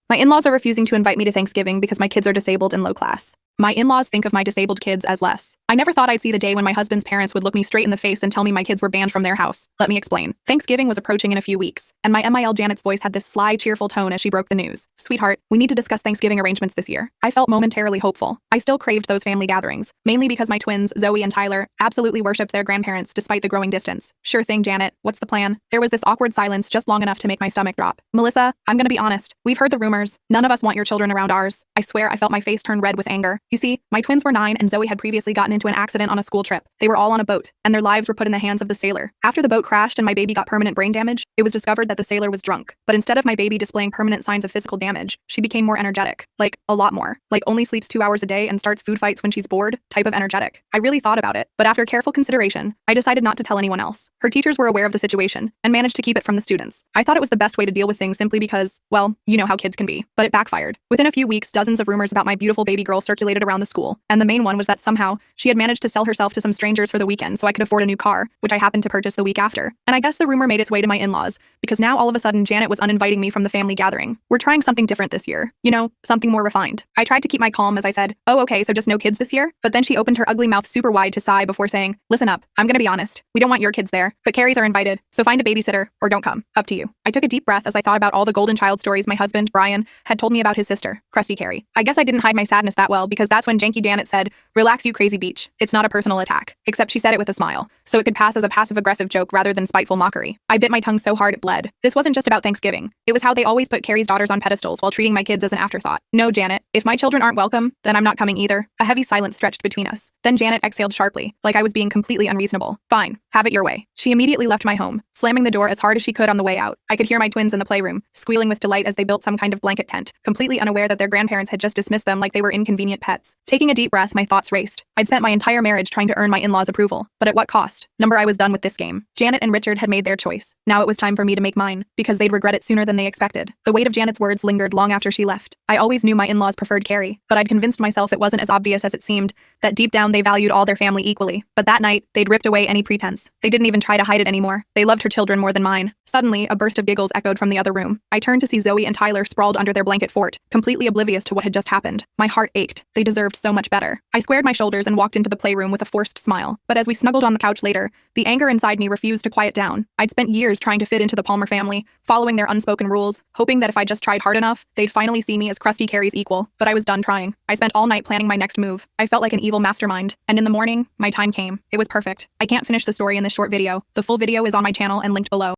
My in-laws are refusing to invite me to Thanksgiving because my kids are disabled and low class. My in-laws think of my disabled kids as less. I never thought I'd see the day when my husband's parents would look me straight in the face and tell me my kids were banned from their house. Let me explain. Thanksgiving was approaching in a few weeks, and my MIL Janet's voice had this sly, cheerful tone as she broke the news. Sweetheart, we need to discuss Thanksgiving arrangements this year. I felt momentarily hopeful. I still craved those family gatherings, mainly because my twins, Zoe and Tyler, absolutely worshipped their grandparents despite the growing distance. Sure thing, Janet. What's the plan? There was this awkward silence just long enough to make my stomach drop. Melissa, I'm gonna be honest. We've heard the rumors. None of us want your children around ours. I swear I felt my face turn red with anger. You see, my twins were 9 and Zoe had previously gotten into an accident on a school trip. They were all on a boat, and their lives were put in the hands of the sailor. After the boat crashed and my baby got permanent brain damage, it was discovered that the sailor was drunk. But instead of my baby displaying permanent signs of physical damage, she became more energetic. Like, a lot more. Like only sleeps 2 hours a day and starts food fights when she's bored, type of energetic. I really thought about it, but after careful consideration, I decided not to tell anyone else. Her teachers were aware of the situation and managed to keep it from the students. I thought it was the best way to deal with things simply because, well, you know how kids can be. But it backfired. Within a few weeks, dozens of rumors about my beautiful baby girl circulated around the school, and the main one was that somehow she had managed to sell herself to some strangers for the weekend so I could afford a new car, which I happened to purchase the week after. And I guess the rumor made its way to my in-laws, because now all of a sudden Janet was uninviting me from the family gathering. We're trying something different this year. You know, something more refined. I tried to keep my calm as I said, oh okay, so just no kids this year? But then she opened her ugly mouth super wide to sigh before saying, listen up, I'm gonna be honest. We don't want your kids there, but Carrie's are invited, so find a babysitter, or don't come. Up to you. I took a deep breath as I thought about all the golden child stories my husband, Brian, had told me about his sister, Krusty Carrie. I guess I didn't hide my sadness that well because that's when Janky Janet said, relax you crazy beach. It's not a personal attack. Except she said it with a smile, so it could pass as a passive-aggressive joke rather than spiteful mockery. I bit my tongue so hard it bled. This wasn't just about Thanksgiving. It was how they always put Carrie's daughters on pedestals while treating my kids as an afterthought. No, Janet. If my children aren't welcome, then I'm not coming either. A heavy silence stretched between us. Then Janet exhaled sharply, like I was being completely unreasonable. Fine. Have it your way. She immediately left my home, slamming the door as hard as she could on the way out. I could hear my twins in the playroom, squealing with delight as they built some kind of blanket tent, completely unaware that their grandparents had just dismissed them like they were inconvenient pets. Taking a deep breath, my thoughts raced. I'd spent my entire marriage trying to earn my in-laws' approval, but at what cost? I was done with this game. Janet and Richard had made their choice. Now it was time for me to make mine, because they'd regret it sooner than they expected. The weight of Janet's words lingered long after she left. I always knew my in-laws preferred Carrie, but I'd convinced myself it wasn't as obvious as it seemed, that deep down they valued all their family equally. But that night, they'd ripped away any pretense. They didn't even try to hide it anymore. They loved her children more than mine. Suddenly, a burst of giggles echoed from the other room. I turned to see Zoe and Tyler sprawled under their blanket fort, completely oblivious to what had just happened. My heart ached. They deserved so much better. I squared my shoulders and walked into the playroom with a forced smile. But as we snuggled on the couch later, the anger inside me refused to quiet down. I'd spent years trying to fit into the Palmer family, following their unspoken rules, hoping that if I just tried hard enough, they'd finally see me as Krusty Carrie's equal. But I was done trying. I spent all night planning my next move. I felt like an evil mastermind. And in the morning, my time came. It was perfect. I can't finish the story in this short video. The full video is on my channel and linked below.